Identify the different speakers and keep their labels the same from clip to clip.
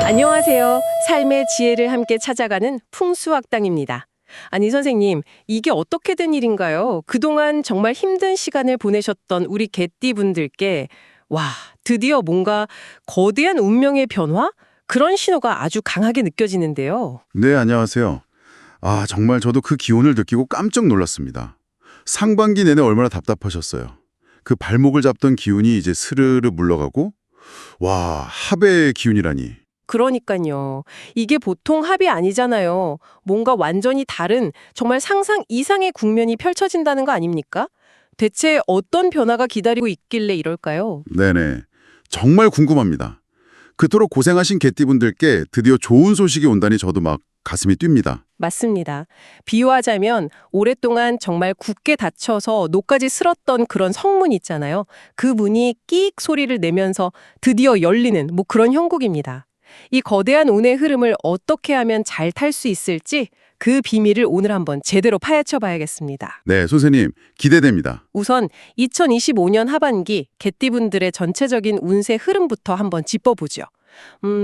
Speaker 1: 안녕하세요. 삶의 지혜를 함께 찾아가는 풍수학당입니다. 아니 선생님, 이게 어떻게 된 일인가요? 그동안 정말 힘든 시간을 보내셨던 우리 개띠분들께 와, 드디어 뭔가 거대한 운명의 변화? 그런 신호가 아주 강하게 느껴지는데요.
Speaker 2: 네, 안녕하세요. 정말 저도 그 기온을 느끼고 깜짝 놀랐습니다. 상반기 내내 얼마나 답답하셨어요. 그 발목을 잡던 기운이 이제 스르르 물러가고, 와, 합의 기운이라니.
Speaker 1: 그러니까요. 이게 보통 합이 아니잖아요. 뭔가 완전히 다른 정말 상상 이상의 국면이 펼쳐진다는 거 아닙니까? 대체 어떤 변화가 기다리고 있길래 이럴까요?
Speaker 2: 네네. 정말 궁금합니다. 그토록 고생하신 개띠분들께 드디어 좋은 소식이 온다니 저도 막 가슴이 뜁니다.
Speaker 1: 맞습니다. 비유하자면 오랫동안 정말 굳게 닫혀서 녹까지 쓸었던 그런 성문 있잖아요. 그 문이 끼익 소리를 내면서 드디어 열리는 그런 형국입니다. 이 거대한 운의 흐름을 어떻게 하면 잘 탈 수 있을지 그 비밀을 오늘 한번 제대로 파헤쳐 봐야겠습니다.
Speaker 2: 네, 선생님, 기대됩니다.
Speaker 1: 우선 2025년 하반기 개띠분들의 전체적인 운세 흐름부터 한번 짚어보죠.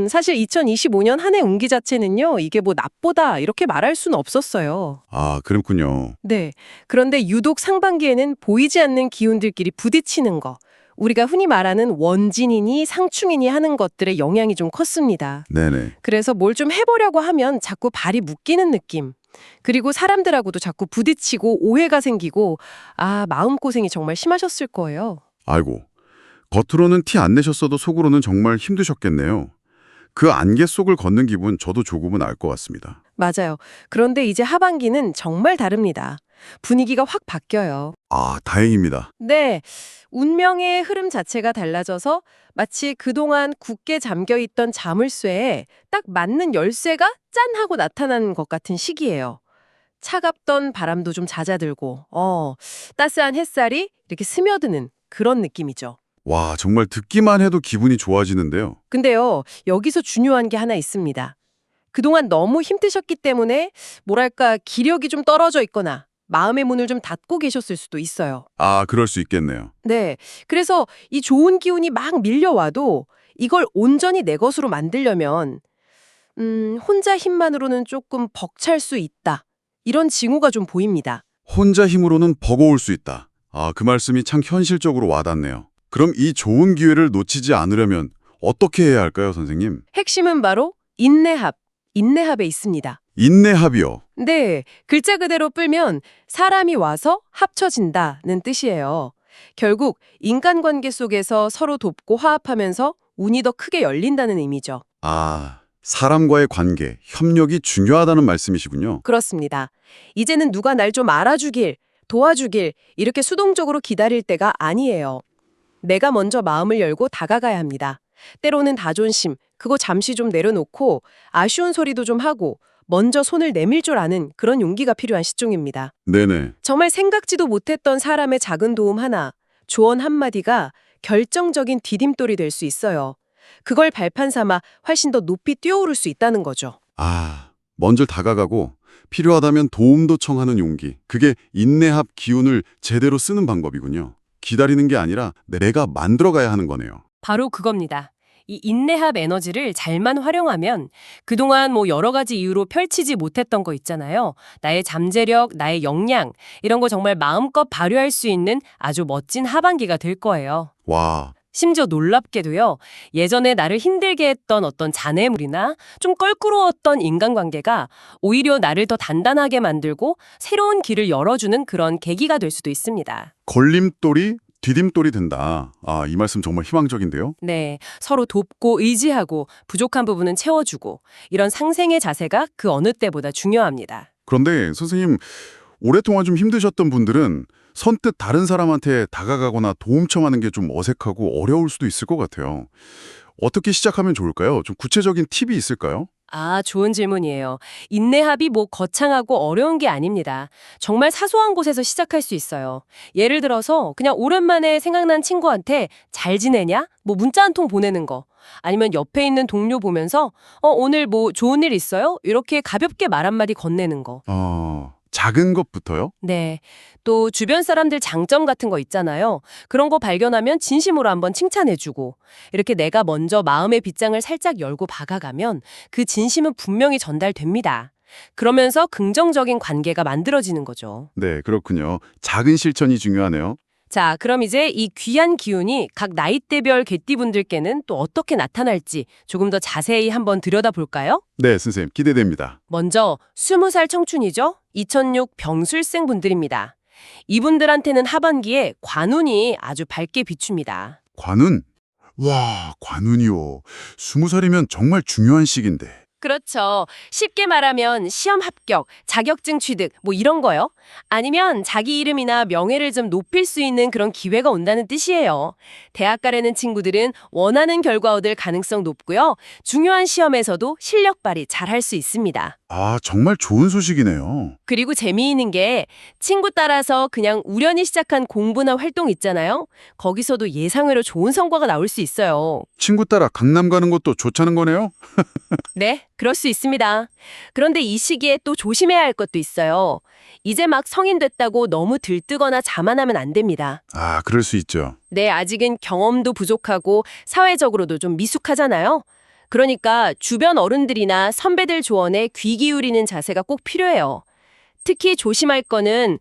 Speaker 1: 사실 2025년 한 해 운기 자체는요, 이게 나쁘다 이렇게 말할 수는 없었어요.
Speaker 2: 그렇군요.
Speaker 1: 네. 그런데 유독 상반기에는 보이지 않는 기운들끼리 부딪히는 거, 우리가 흔히 말하는 원진이니 상충이니 하는 것들의 영향이 좀 컸습니다.
Speaker 2: 네네.
Speaker 1: 그래서 뭘 좀 해보려고 하면 자꾸 발이 묶이는 느낌. 그리고 사람들하고도 자꾸 부딪히고 오해가 생기고, 마음고생이 정말 심하셨을 거예요.
Speaker 2: 아이고, 겉으로는 티 안 내셨어도 속으로는 정말 힘드셨겠네요. 그 안개 속을 걷는 기분 저도 조금은 알 것 같습니다.
Speaker 1: 맞아요. 그런데 이제 하반기는 정말 다릅니다. 분위기가 확 바뀌어요.
Speaker 2: 다행입니다.
Speaker 1: 네, 운명의 흐름 자체가 달라져서 마치 그동안 굳게 잠겨있던 자물쇠에 딱 맞는 열쇠가 짠 하고 나타나는 것 같은 시기예요. 차갑던 바람도 좀 잦아들고, 따스한 햇살이 이렇게 스며드는 그런 느낌이죠.
Speaker 2: 와, 정말 듣기만 해도 기분이 좋아지는데요.
Speaker 1: 근데요, 여기서 중요한 게 하나 있습니다. 그동안 너무 힘드셨기 때문에 뭐랄까 기력이 좀 떨어져 있거나 마음의 문을 좀 닫고 계셨을 수도 있어요.
Speaker 2: 그럴 수 있겠네요.
Speaker 1: 네. 그래서 이 좋은 기운이 막 밀려와도 이걸 온전히 내 것으로 만들려면 혼자 힘만으로는 조금 벅찰 수 있다. 이런 징후가 좀 보입니다.
Speaker 2: 혼자 힘으로는 버거울 수 있다. 그 말씀이 참 현실적으로 와닿네요. 그럼 이 좋은 기회를 놓치지 않으려면 어떻게 해야 할까요, 선생님?
Speaker 1: 핵심은 바로 인내합에 있습니다.
Speaker 2: 인내합이요.
Speaker 1: 네, 글자 그대로 풀면 사람이 와서 합쳐진다는 뜻이에요. 결국 인간관계 속에서 서로 돕고 화합하면서 운이 더 크게 열린다는 의미죠.
Speaker 2: 사람과의 관계, 협력이 중요하다는 말씀이시군요.
Speaker 1: 그렇습니다. 이제는 누가 날 좀 알아주길, 도와주길 이렇게 수동적으로 기다릴 때가 아니에요. 내가 먼저 마음을 열고 다가가야 합니다. 때로는 자존심, 그거 잠시 좀 내려놓고 아쉬운 소리도 좀 하고 먼저 손을 내밀 줄 아는 그런 용기가 필요한 시점입니다.
Speaker 2: 네네.
Speaker 1: 정말 생각지도 못했던 사람의 작은 도움 하나, 조언 한마디가 결정적인 디딤돌이 될 수 있어요. 그걸 발판 삼아 훨씬 더 높이 뛰어오를 수 있다는 거죠.
Speaker 2: 먼저 다가가고 필요하다면 도움도 청하는 용기. 그게 인내합 기운을 제대로 쓰는 방법이군요. 기다리는 게 아니라 내가 만들어가야 하는 거네요.
Speaker 1: 바로 그겁니다. 이 인내합 에너지를 잘만 활용하면 그동안 여러 가지 이유로 펼치지 못했던 거 있잖아요. 나의 잠재력, 나의 역량 이런 거 정말 마음껏 발휘할 수 있는 아주 멋진 하반기가 될 거예요.
Speaker 2: 와,
Speaker 1: 심지어 놀랍게도요. 예전에 나를 힘들게 했던 어떤 잔해물이나 좀 껄끄러웠던 인간관계가 오히려 나를 더 단단하게 만들고 새로운 길을 열어주는 그런 계기가 될 수도 있습니다.
Speaker 2: 걸림돌이 디딤돌이 된다. 이 말씀 정말 희망적인데요.
Speaker 1: 네, 서로 돕고 의지하고 부족한 부분은 채워주고 이런 상생의 자세가 그 어느 때보다 중요합니다.
Speaker 2: 그런데 선생님, 오랫동안 좀 힘드셨던 분들은 선뜻 다른 사람한테 다가가거나 도움 청하는 게 좀 어색하고 어려울 수도 있을 것 같아요. 어떻게 시작하면 좋을까요? 좀 구체적인 팁이 있을까요?
Speaker 1: 좋은 질문이에요. 인내합이 거창하고 어려운 게 아닙니다. 정말 사소한 곳에서 시작할 수 있어요. 예를 들어서 그냥 오랜만에 생각난 친구한테 잘 지내냐? 문자 한 통 보내는 거. 아니면 옆에 있는 동료 보면서 오늘 좋은 일 있어요? 이렇게 가볍게 말 한마디 건네는 거.
Speaker 2: 작은 것부터요?
Speaker 1: 네. 또 주변 사람들 장점 같은 거 있잖아요. 그런 거 발견하면 진심으로 한번 칭찬해주고 이렇게 내가 먼저 마음의 빗장을 살짝 열고 박아가면 그 진심은 분명히 전달됩니다. 그러면서 긍정적인 관계가 만들어지는 거죠.
Speaker 2: 네, 그렇군요. 작은 실천이 중요하네요.
Speaker 1: 자, 그럼 이제 이 귀한 기운이 각 나이대별 개띠분들께는 또 어떻게 나타날지 조금 더 자세히 한번 들여다볼까요?
Speaker 2: 네, 선생님, 기대됩니다.
Speaker 1: 먼저 20살 청춘이죠. 2006 병술생 분들입니다. 이분들한테는 하반기에 관운이 아주 밝게 비춥니다.
Speaker 2: 관운? 와, 관운이요. 20살이면 정말 중요한 시기인데.
Speaker 1: 그렇죠. 쉽게 말하면 시험 합격, 자격증 취득 뭐 이런 거요. 아니면 자기 이름이나 명예를 좀 높일 수 있는 그런 기회가 온다는 뜻이에요. 대학 가려는 친구들은 원하는 결과 얻을 가능성 높고요. 중요한 시험에서도 실력 발휘 잘할 수 있습니다.
Speaker 2: 아, 정말 좋은 소식이네요.
Speaker 1: 그리고 재미있는 게 친구 따라서 그냥 우연히 시작한 공부나 활동 있잖아요. 거기서도 예상외로 좋은 성과가 나올 수 있어요.
Speaker 2: 친구 따라 강남 가는 것도 좋다는 거네요?
Speaker 1: 네, 그럴 수 있습니다. 그런데 이 시기에 또 조심해야 할 것도 있어요. 이제 막 성인 됐다고 너무 들뜨거나 자만하면 안 됩니다.
Speaker 2: 아, 그럴 수 있죠.
Speaker 1: 네, 아직은 경험도 부족하고 사회적으로도 좀 미숙하잖아요. 그러니까 주변 어른들이나 선배들 조언에 귀 기울이는 자세가 꼭 필요해요. 특히 조심할 거는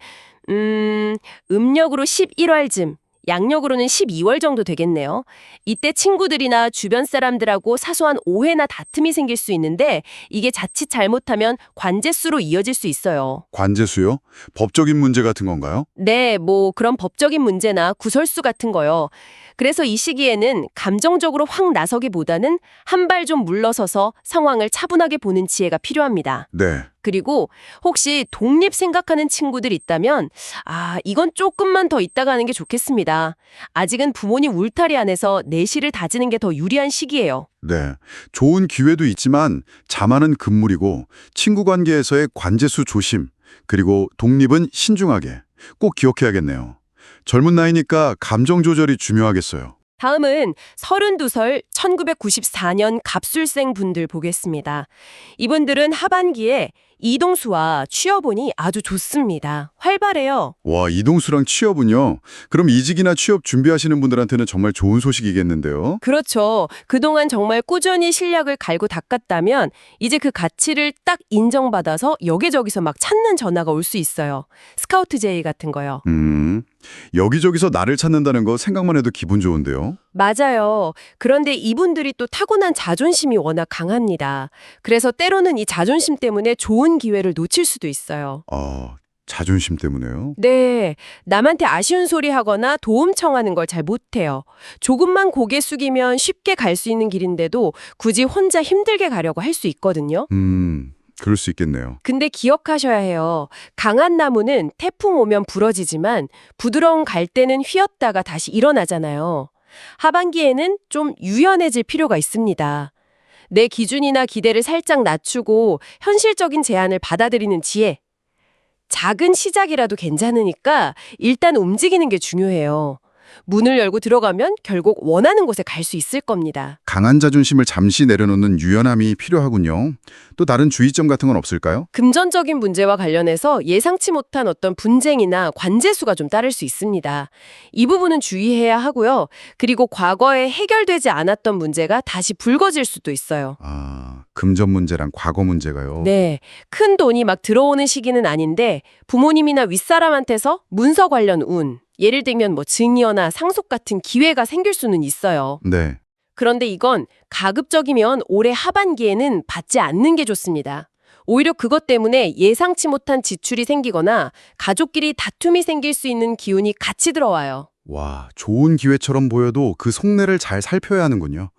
Speaker 1: 음력으로 11월쯤, 양력으로는 12월 정도 되겠네요. 이때 친구들이나 주변 사람들하고 사소한 오해나 다툼이 생길 수 있는데 이게 자칫 잘못하면 관제수로 이어질 수 있어요.
Speaker 2: 관제수요? 법적인 문제 같은 건가요?
Speaker 1: 네, 뭐 그런 법적인 문제나 구설수 같은 거요. 그래서 이 시기에는 감정적으로 확 나서기보다는 한 발 좀 물러서서 상황을 차분하게 보는 지혜가 필요합니다.
Speaker 2: 네.
Speaker 1: 그리고 혹시 독립 생각하는 친구들 있다면 이건 조금만 더 있다가 하는 게 좋겠습니다. 아직은 부모님 울타리 안에서 내실을 다지는 게 더 유리한 시기예요.
Speaker 2: 네. 좋은 기회도 있지만 자만은 금물이고 친구 관계에서의 관제수 조심, 그리고 독립은 신중하게 꼭 기억해야겠네요. 젊은 나이니까 감정 조절이 중요하겠어요.
Speaker 1: 다음은 32살 1994년 갑술생 분들 보겠습니다. 이분들은 하반기에 이동수와 취업운이 아주 좋습니다. 활발해요.
Speaker 2: 와, 이동수랑 취업은요? 그럼 이직이나 취업 준비하시는 분들한테는 정말 좋은 소식이겠는데요?
Speaker 1: 그렇죠. 그동안 정말 꾸준히 실력을 갈고 닦았다면 이제 그 가치를 딱 인정받아서 여기저기서 막 찾는 전화가 올 수 있어요. 스카우트 제의 같은 거요.
Speaker 2: 여기저기서 나를 찾는다는 거 생각만 해도 기분 좋은데요?
Speaker 1: 맞아요. 그런데 이분들이 또 타고난 자존심이 워낙 강합니다. 그래서 때로는 이 자존심 때문에 좋은 기회를 놓칠 수도 있어요.
Speaker 2: 자존심 때문에요?
Speaker 1: 네, 남한테 아쉬운 소리 하거나 도움 청하는 걸 잘 못해요. 조금만 고개 숙이면 쉽게 갈 수 있는 길인데도 굳이 혼자 힘들게 가려고 할 수 있거든요.
Speaker 2: 그럴 수 있겠네요.
Speaker 1: 근데 기억하셔야 해요. 강한 나무는 태풍 오면 부러지지만 부드러운 갈대는 휘었다가 다시 일어나잖아요. 하반기에는 좀 유연해질 필요가 있습니다. 내 기준이나 기대를 살짝 낮추고 현실적인 제안을 받아들이는 지혜. 작은 시작이라도 괜찮으니까 일단 움직이는 게 중요해요. 문을 열고 들어가면 결국 원하는 곳에 갈 수 있을 겁니다.
Speaker 2: 강한 자존심을 잠시 내려놓는 유연함이 필요하군요. 또 다른 주의점 같은 건 없을까요?
Speaker 1: 금전적인 문제와 관련해서 예상치 못한 어떤 분쟁이나 관제수가 좀 따를 수 있습니다. 이 부분은 주의해야 하고요. 그리고 과거에 해결되지 않았던 문제가 다시 불거질 수도 있어요.
Speaker 2: 금전 문제랑 과거 문제가요.
Speaker 1: 네, 큰 돈이 막 들어오는 시기는 아닌데 부모님이나 윗사람한테서 문서 관련 운, 예를 들면 뭐 증여나 상속 같은 기회가 생길 수는 있어요.
Speaker 2: 네.
Speaker 1: 그런데 이건 가급적이면 올해 하반기에는 받지 않는 게 좋습니다. 오히려 그것 때문에 예상치 못한 지출이 생기거나 가족끼리 다툼이 생길 수 있는 기운이 같이 들어와요.
Speaker 2: 와, 좋은 기회처럼 보여도 그 속내를 잘 살펴야 하는군요.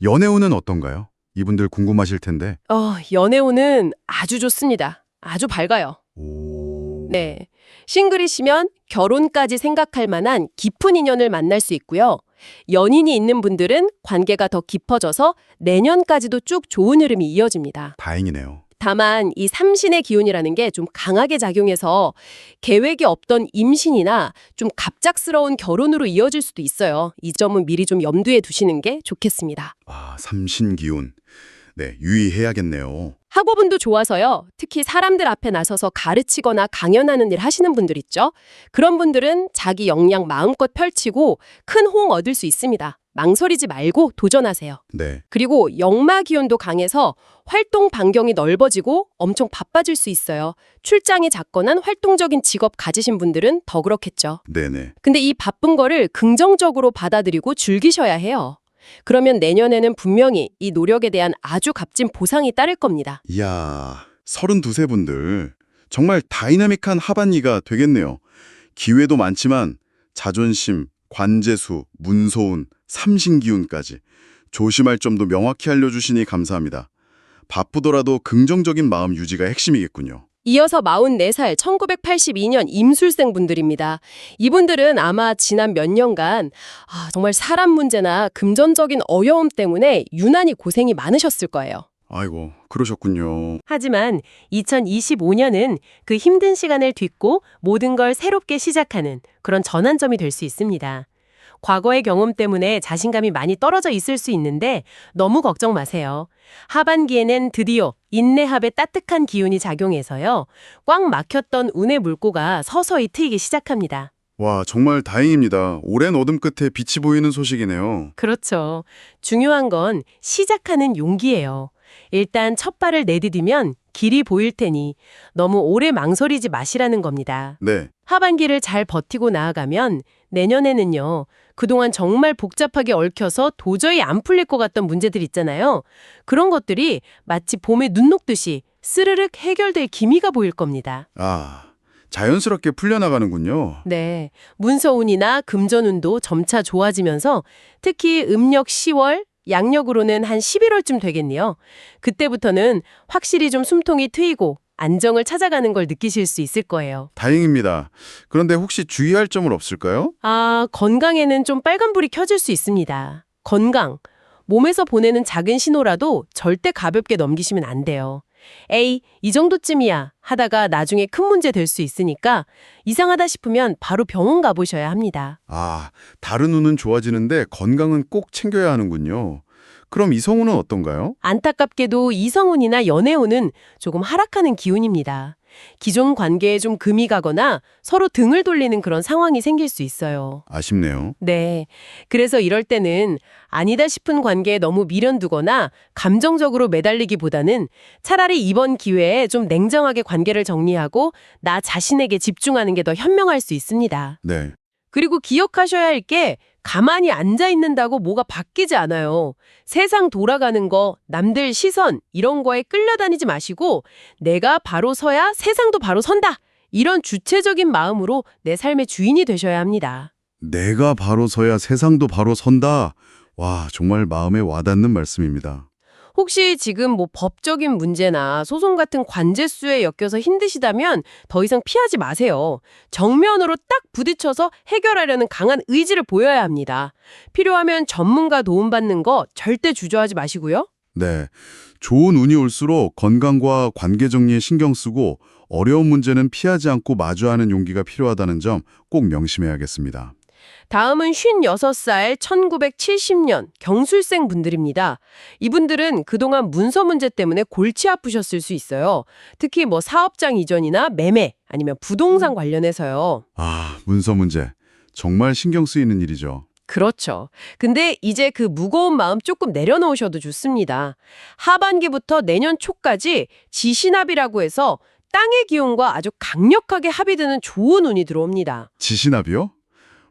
Speaker 2: 연애운은 어떤가요? 이분들 궁금하실 텐데.
Speaker 1: 연애운은 아주 좋습니다. 아주 밝아요. 네. 싱글이시면 결혼까지 생각할 만한 깊은 인연을 만날 수 있고요. 연인이 있는 분들은 관계가 더 깊어져서 내년까지도 쭉 좋은 흐름이 이어집니다.
Speaker 2: 다행이네요.
Speaker 1: 다만 이 삼신의 기운이라는 게 좀 강하게 작용해서 계획이 없던 임신이나 좀 갑작스러운 결혼으로 이어질 수도 있어요. 이 점은 미리 좀 염두에 두시는 게 좋겠습니다.
Speaker 2: 삼신 기운. 네, 유의해야겠네요.
Speaker 1: 학업운도 좋아서요. 특히 사람들 앞에 나서서 가르치거나 강연하는 일 하시는 분들 있죠? 그런 분들은 자기 역량 마음껏 펼치고 큰 호응 얻을 수 있습니다. 망설이지 말고 도전하세요.
Speaker 2: 네.
Speaker 1: 그리고 역마 기운도 강해서 활동 반경이 넓어지고 엄청 바빠질 수 있어요. 출장이 잦거나 활동적인 직업 가지신 분들은 더 그렇겠죠.
Speaker 2: 네네.
Speaker 1: 근데 이 바쁜 거를 긍정적으로 받아들이고 즐기셔야 해요. 그러면 내년에는 분명히 이 노력에 대한 아주 값진 보상이 따를 겁니다.
Speaker 2: 이야, 32세 분들 정말 다이나믹한 하반기가 되겠네요. 기회도 많지만 자존심, 관재수, 문소운, 삼신기운까지 조심할 점도 명확히 알려주시니 감사합니다. 바쁘더라도 긍정적인 마음 유지가 핵심이겠군요.
Speaker 1: 이어서 44살 1982년 임술생 분들입니다. 이분들은 아마 지난 몇 년간 정말 사람 문제나 금전적인 어려움 때문에 유난히 고생이 많으셨을 거예요.
Speaker 2: 아이고, 그러셨군요.
Speaker 1: 하지만 2025년은 그 힘든 시간을 딛고 모든 걸 새롭게 시작하는 그런 전환점이 될 수 있습니다. 과거의 경험 때문에 자신감이 많이 떨어져 있을 수 있는데 너무 걱정 마세요. 하반기에는 드디어 인내합의 따뜻한 기운이 작용해서요. 꽉 막혔던 운의 물꼬가 서서히 트이기 시작합니다.
Speaker 2: 와, 정말 다행입니다. 오랜 어둠 끝에 빛이 보이는 소식이네요.
Speaker 1: 그렇죠. 중요한 건 시작하는 용기예요. 일단 첫 발을 내디디면 길이 보일 테니 너무 오래 망설이지 마시라는 겁니다.
Speaker 2: 네.
Speaker 1: 하반기를 잘 버티고 나아가면 내년에는요. 그동안 정말 복잡하게 얽혀서 도저히 안 풀릴 것 같던 문제들 있잖아요. 그런 것들이 마치 봄에 눈 녹듯이 스르륵 해결될 기미가 보일 겁니다.
Speaker 2: 아, 자연스럽게 풀려나가는군요.
Speaker 1: 네, 문서운이나 금전운도 점차 좋아지면서 특히 음력 10월, 양력으로는 한 11월쯤 되겠네요. 그때부터는 확실히 좀 숨통이 트이고 안정을 찾아가는 걸 느끼실 수 있을 거예요.
Speaker 2: 다행입니다. 그런데 혹시 주의할 점은 없을까요?
Speaker 1: 건강에는 좀 빨간불이 켜질 수 있습니다. 건강. 몸에서 보내는 작은 신호라도 절대 가볍게 넘기시면 안 돼요. 에이, 이 정도쯤이야 하다가 나중에 큰 문제 될 수 있으니까 이상하다 싶으면 바로 병원 가보셔야 합니다.
Speaker 2: 아, 다른 운은 좋아지는데 건강은 꼭 챙겨야 하는군요. 그럼 이성우는 어떤가요?
Speaker 1: 안타깝게도 이성운이나 연애운은 조금 하락하는 기운입니다. 기존 관계에 좀 금이 가거나 서로 등을 돌리는 그런 상황이 생길 수 있어요.
Speaker 2: 아쉽네요.
Speaker 1: 네. 그래서 이럴 때는 아니다 싶은 관계에 너무 미련두거나 감정적으로 매달리기보다는 차라리 이번 기회에 좀 냉정하게 관계를 정리하고 나 자신에게 집중하는 게 더 현명할 수 있습니다.
Speaker 2: 네.
Speaker 1: 그리고 기억하셔야 할 게 가만히 앉아 있는다고 뭐가 바뀌지 않아요. 세상 돌아가는 거, 남들 시선 이런 거에 끌려다니지 마시고 내가 바로 서야 세상도 바로 선다. 이런 주체적인 마음으로 내 삶의 주인이 되셔야 합니다.
Speaker 2: 내가 바로 서야 세상도 바로 선다. 와, 정말 마음에 와닿는 말씀입니다.
Speaker 1: 혹시 지금 뭐 법적인 문제나 소송 같은 관제수에 엮여서 힘드시다면 더 이상 피하지 마세요. 정면으로 딱 부딪혀서 해결하려는 강한 의지를 보여야 합니다. 필요하면 전문가 도움받는 거 절대 주저하지 마시고요.
Speaker 2: 네. 좋은 운이 올수록 건강과 관계 정리에 신경 쓰고 어려운 문제는 피하지 않고 마주하는 용기가 필요하다는 점 꼭 명심해야겠습니다.
Speaker 1: 다음은 56살 1970년 경술생 분들입니다. 이분들은 그동안 문서 문제 때문에 골치 아프셨을 수 있어요. 특히 뭐 사업장 이전이나 매매 아니면 부동산 관련해서요.
Speaker 2: 아, 문서 문제. 정말 신경 쓰이는 일이죠.
Speaker 1: 그렇죠. 근데 이제 그 무거운 마음 조금 내려놓으셔도 좋습니다. 하반기부터 내년 초까지 지신합이라고 해서 땅의 기운과 아주 강력하게 합이 되는 좋은 운이 들어옵니다.
Speaker 2: 지신합이요?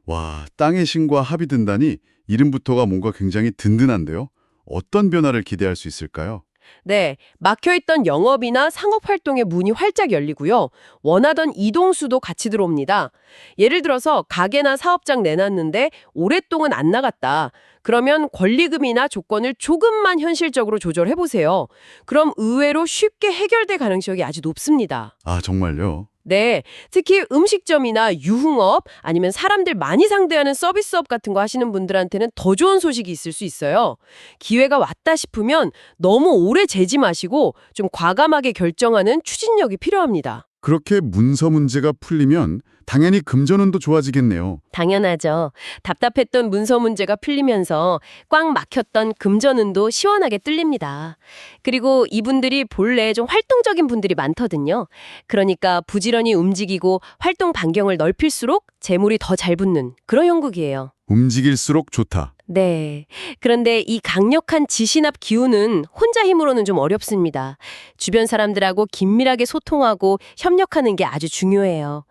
Speaker 2: 와, 땅의 신과 합이 든다니 이름부터가 뭔가 굉장히 든든한데요. 어떤 변화를 기대할 수 있을까요?
Speaker 1: 네, 막혀있던 영업이나 상업활동의 문이 활짝 열리고요. 원하던 이동수도 같이 들어옵니다. 예를 들어서 가게나 사업장 내놨는데 오랫동안 안 나갔다. 그러면 권리금이나 조건을 조금만 현실적으로 조절해보세요. 그럼 의외로 쉽게 해결될 가능성이 아주 높습니다.
Speaker 2: 아, 정말요?
Speaker 1: 네, 특히 음식점이나 유흥업 아니면 사람들 많이 상대하는 서비스업 같은 거 하시는 분들한테는 더 좋은 소식이 있을 수 있어요. 기회가 왔다 싶으면 너무 오래 재지 마시고 좀 과감하게 결정하는 추진력이 필요합니다.
Speaker 2: 그렇게 문서 문제가 풀리면 당연히 금전운도 좋아지겠네요.
Speaker 1: 당연하죠. 답답했던 문서 문제가 풀리면서 꽉 막혔던 금전운도 시원하게 뚫립니다. 그리고 이분들이 본래 좀 활동적인 분들이 많거든요. 그러니까 부지런히 움직이고 활동 반경을 넓힐수록 재물이 더 잘 붙는 그런 형국이에요.
Speaker 2: 움직일수록 좋다.
Speaker 1: 네. 그런데 이 강력한 지신합 기운은 혼자 힘으로는 좀 어렵습니다. 주변 사람들하고 긴밀하게 소통하고 협력하는 게 아주 중요해요.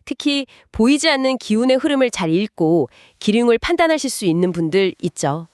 Speaker 1: 특히 보이지 않는 기운의 흐름을 잘 읽고 기륭을 판단하실 수 있는 분들 있죠.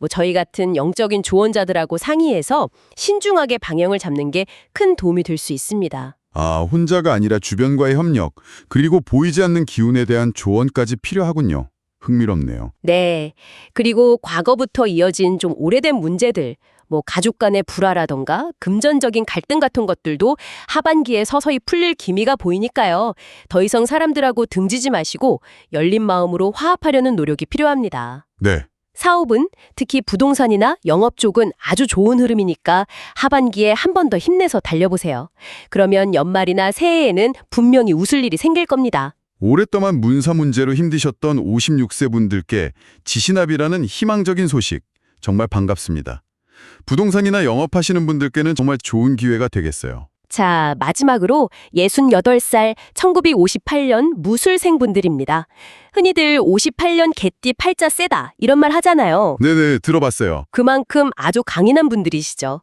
Speaker 1: 저희 같은 영적인 조언자들하고 상의해서 신중하게 방향을 잡는 게 큰 도움이 될 수 있습니다.
Speaker 2: 아, 혼자가 아니라 주변과의 협력, 그리고 보이지 않는 기운에 대한 조언까지 필요하군요. 흥미롭네요.
Speaker 1: 네. 그리고 과거부터 이어진 좀 오래된 문제들, 가족 간의 불화라던가 금전적인 갈등 같은 것들도 하반기에 서서히 풀릴 기미가 보이니까요. 더 이상 사람들하고 등지지 마시고 열린 마음으로 화합하려는 노력이 필요합니다.
Speaker 2: 네.
Speaker 1: 사업은 특히 부동산이나 영업 쪽은 아주 좋은 흐름이니까 하반기에 한 번 더 힘내서 달려보세요. 그러면 연말이나 새해에는 분명히 웃을 일이 생길 겁니다.
Speaker 2: 오랫동안 문서 문제로 힘드셨던 56세 분들께 지신합이라는 희망적인 소식 정말 반갑습니다. 부동산이나 영업하시는 분들께는 정말 좋은 기회가 되겠어요.
Speaker 1: 자, 마지막으로 68살 1958년 무술생분들입니다. 흔히들 58년 개띠 팔자 세다 이런 말 하잖아요.
Speaker 2: 네네, 들어봤어요.
Speaker 1: 그만큼 아주 강인한 분들이시죠.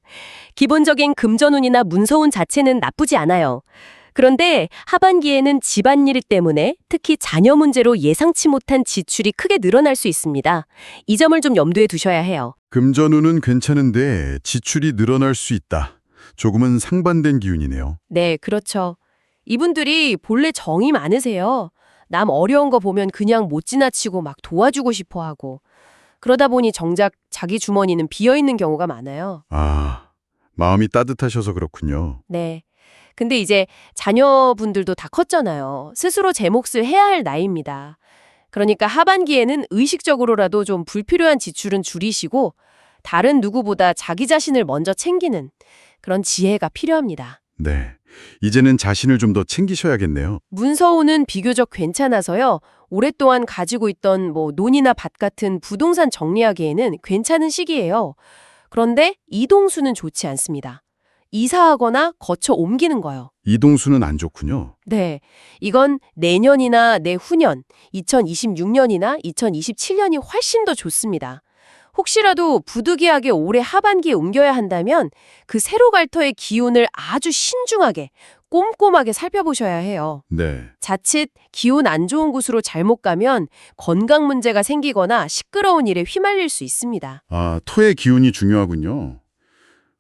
Speaker 1: 기본적인 금전운이나 문서운 자체는 나쁘지 않아요. 그런데 하반기에는 집안일 때문에 특히 자녀 문제로 예상치 못한 지출이 크게 늘어날 수 있습니다. 이 점을 좀 염두에 두셔야 해요.
Speaker 2: 금전운은 괜찮은데 지출이 늘어날 수 있다. 조금은 상반된 기운이네요.
Speaker 1: 네, 그렇죠. 이분들이 본래 정이 많으세요. 남 어려운 거 보면 그냥 못 지나치고 막 도와주고 싶어 하고. 그러다 보니 정작 자기 주머니는 비어있는 경우가 많아요.
Speaker 2: 아, 마음이 따뜻하셔서 그렇군요.
Speaker 1: 네. 근데 이제 자녀분들도 다 컸잖아요. 스스로 제 몫을 해야 할 나이입니다. 그러니까 하반기에는 의식적으로라도 좀 불필요한 지출은 줄이시고 다른 누구보다 자기 자신을 먼저 챙기는 그런 지혜가 필요합니다.
Speaker 2: 네, 이제는 자신을 좀 더 챙기셔야겠네요.
Speaker 1: 문서운은 비교적 괜찮아서요. 오랫동안 가지고 있던 논이나 밭 같은 부동산 정리하기에는 괜찮은 시기예요. 그런데 이동수는 좋지 않습니다. 이사하거나 거처 옮기는 거요.
Speaker 2: 이동수는 안 좋군요.
Speaker 1: 네, 이건 내년이나 내후년, 2026년이나 2027년이 훨씬 더 좋습니다. 혹시라도 부득이하게 올해 하반기에 옮겨야 한다면 그 세로 갈터의 기운을 아주 신중하게, 꼼꼼하게 살펴보셔야 해요.
Speaker 2: 네,
Speaker 1: 자칫 기운 안 좋은 곳으로 잘못 가면 건강 문제가 생기거나 시끄러운 일에 휘말릴 수 있습니다.
Speaker 2: 아, 토의 기운이 중요하군요.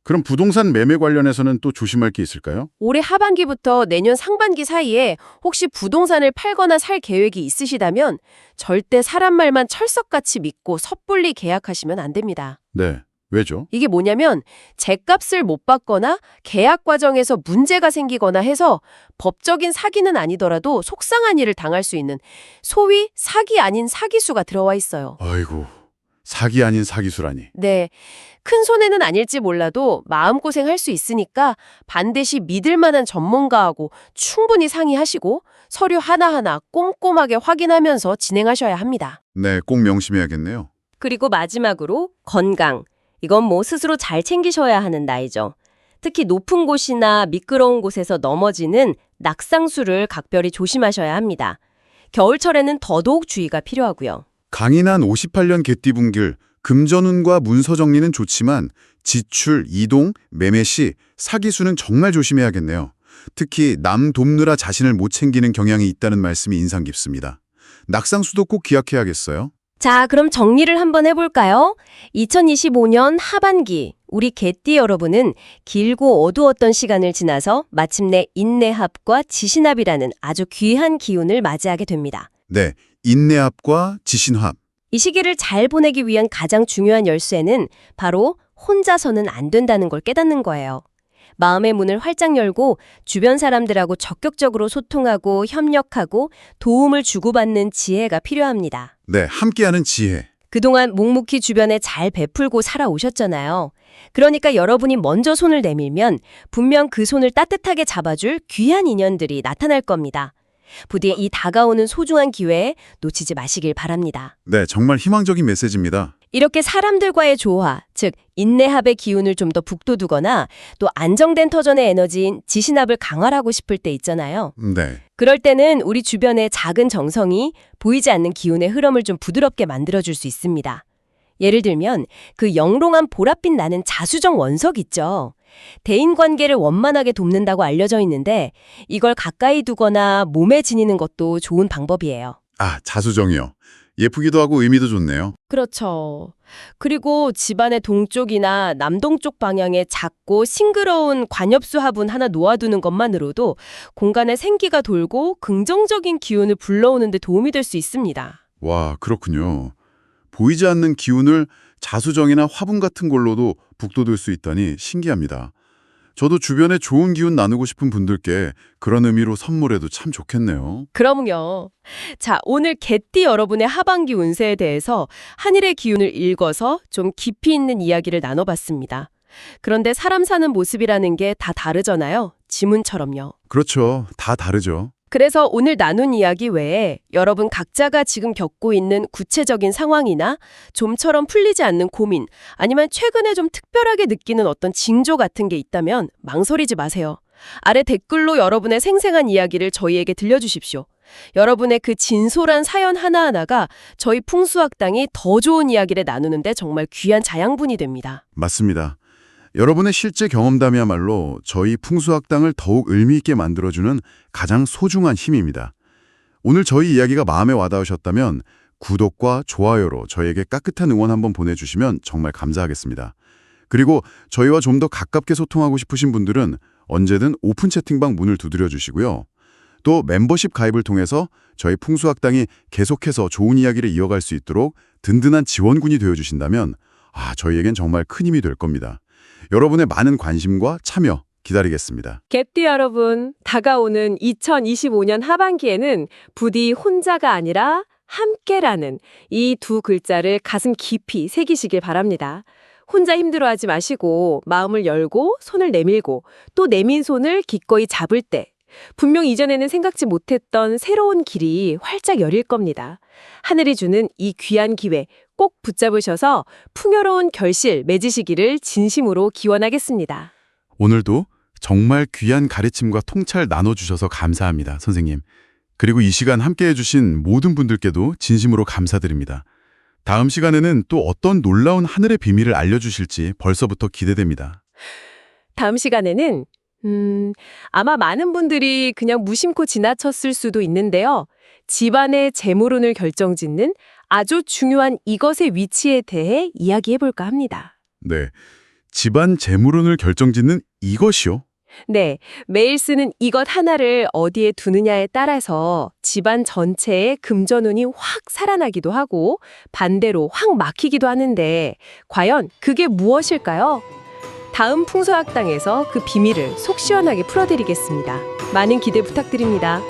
Speaker 2: 그럼 부동산 매매 관련해서는 또 조심할 게 있을까요?
Speaker 1: 올해 하반기부터 내년 상반기 사이에 혹시 부동산을 팔거나 살 계획이 있으시다면 절대 사람 말만 철석같이 믿고 섣불리 계약하시면 안 됩니다.
Speaker 2: 네, 왜죠?
Speaker 1: 이게 뭐냐면 제값을 못 받거나 계약 과정에서 문제가 생기거나 해서 법적인 사기는 아니더라도 속상한 일을 당할 수 있는 소위 사기 아닌 사기수가 들어와 있어요.
Speaker 2: 아이고, 사기 아닌 사기수라니.
Speaker 1: 네, 큰 손해는 아닐지 몰라도 마음고생할 수 있으니까 반드시 믿을 만한 전문가하고 충분히 상의하시고 서류 하나하나 꼼꼼하게 확인하면서 진행하셔야 합니다.
Speaker 2: 네, 꼭 명심해야겠네요.
Speaker 1: 그리고 마지막으로 건강. 이건 스스로 잘 챙기셔야 하는 나이죠. 특히 높은 곳이나 미끄러운 곳에서 넘어지는 낙상수를 각별히 조심하셔야 합니다. 겨울철에는 더더욱 주의가 필요하고요.
Speaker 2: 강인한 58년 개띠분길, 금전운과 문서 정리는 좋지만 지출, 이동, 매매 시 사기수는 정말 조심해야겠네요. 특히 남 돕느라 자신을 못 챙기는 경향이 있다는 말씀이 인상 깊습니다. 낙상수도 꼭 기억해야겠어요.
Speaker 1: 자, 그럼 정리를 한번 해볼까요? 2025년 하반기 우리 개띠 여러분은 길고 어두웠던 시간을 지나서 마침내 인내합과 지신합이라는 아주 귀한 기운을 맞이하게 됩니다.
Speaker 2: 네, 인내합과 지신합.
Speaker 1: 이 시기를 잘 보내기 위한 가장 중요한 열쇠는 바로 혼자서는 안 된다는 걸 깨닫는 거예요. 마음의 문을 활짝 열고 주변 사람들하고 적극적으로 소통하고 협력하고 도움을 주고받는 지혜가 필요합니다.
Speaker 2: 네, 함께하는 지혜.
Speaker 3: 그동안 묵묵히 주변에 잘 베풀고 살아오셨잖아요. 그러니까 여러분이 먼저 손을 내밀면 분명 그 손을 따뜻하게 잡아줄 귀한 인연들이 나타날 겁니다. 부디 이 다가오는 소중한 기회에 놓치지 마시길 바랍니다.
Speaker 2: 네, 정말 희망적인 메시지입니다.
Speaker 3: 이렇게 사람들과의 조화, 즉 인내합의 기운을 좀 더 북돋우거나 또 안정된 터전의 에너지인 지신합을 강화하고 싶을 때 있잖아요.
Speaker 2: 네.
Speaker 3: 그럴 때는 우리 주변의 작은 정성이 보이지 않는 기운의 흐름을 좀 부드럽게 만들어줄 수 있습니다. 예를 들면 그 영롱한 보랏빛 나는 자수정 원석 있죠. 대인관계를 원만하게 돕는다고 알려져 있는데 이걸 가까이 두거나 몸에 지니는 것도 좋은 방법이에요.
Speaker 2: 아, 자수정이요. 예쁘기도 하고 의미도 좋네요.
Speaker 3: 그렇죠. 그리고 집안의 동쪽이나 남동쪽 방향에 작고 싱그러운 관엽수 화분 하나 놓아두는 것만으로도 공간에 생기가 돌고 긍정적인 기운을 불러오는 데 도움이 될 수 있습니다.
Speaker 2: 와, 그렇군요. 보이지 않는 기운을 자수정이나 화분 같은 걸로도 북돋을 수 있다니 신기합니다. 저도 주변에 좋은 기운 나누고 싶은 분들께 그런 의미로 선물해도 참 좋겠네요.
Speaker 3: 그럼요. 자, 오늘 개띠 여러분의 하반기 운세에 대해서 하늘의 기운을 읽어서 좀 깊이 있는 이야기를 나눠봤습니다. 그런데 사람 사는 모습이라는 게 다 다르잖아요. 지문처럼요.
Speaker 2: 그렇죠. 다 다르죠.
Speaker 3: 그래서 오늘 나눈 이야기 외에 여러분 각자가 지금 겪고 있는 구체적인 상황이나 좀처럼 풀리지 않는 고민, 아니면 최근에 좀 특별하게 느끼는 어떤 징조 같은 게 있다면 망설이지 마세요. 아래 댓글로 여러분의 생생한 이야기를 저희에게 들려주십시오. 여러분의 그 진솔한 사연 하나하나가 저희 풍수학당이 더 좋은 이야기를 나누는데 정말 귀한 자양분이 됩니다.
Speaker 2: 맞습니다. 여러분의 실제 경험담이야말로 저희 풍수학당을 더욱 의미 있게 만들어주는 가장 소중한 힘입니다. 오늘 저희 이야기가 마음에 와닿으셨다면 구독과 좋아요로 저희에게 따뜻한 응원 한번 보내주시면 정말 감사하겠습니다. 그리고 저희와 좀 더 가깝게 소통하고 싶으신 분들은 언제든 오픈 채팅방 문을 두드려 주시고요. 또 멤버십 가입을 통해서 저희 풍수학당이 계속해서 좋은 이야기를 이어갈 수 있도록 든든한 지원군이 되어주신다면 저희에겐 정말 큰 힘이 될 겁니다. 여러분의 많은 관심과 참여 기다리겠습니다.
Speaker 1: 개띠 여러분, 다가오는 2025년 하반기에는 부디 혼자가 아니라 함께라는 이 두 글자를 가슴 깊이 새기시길 바랍니다. 혼자 힘들어하지 마시고 마음을 열고 손을 내밀고 또 내민 손을 기꺼이 잡을 때 분명 이전에는 생각지 못했던 새로운 길이 활짝 열릴 겁니다. 하늘이 주는 이 귀한 기회 꼭 붙잡으셔서 풍요로운 결실 맺으시기를 진심으로 기원하겠습니다.
Speaker 2: 오늘도 정말 귀한 가르침과 통찰 나눠주셔서 감사합니다, 선생님. 그리고 이 시간 함께해 주신 모든 분들께도 진심으로 감사드립니다. 다음 시간에는 또 어떤 놀라운 하늘의 비밀을 알려주실지 벌써부터 기대됩니다.
Speaker 1: 다음 시간에는 아마 많은 분들이 그냥 무심코 지나쳤을 수도 있는데요. 집안의 재물운을 결정짓는 아주 중요한 이것의 위치에 대해 이야기해볼까 합니다.
Speaker 2: 네, 집안 재물운을 결정짓는 이것이요?
Speaker 1: 네, 매일 쓰는 이것 하나를 어디에 두느냐에 따라서 집안 전체의 금전운이 확 살아나기도 하고 반대로 확 막히기도 하는데 과연 그게 무엇일까요? 다음 풍수학당에서 그 비밀을 속 시원하게 풀어드리겠습니다. 많은 기대 부탁드립니다.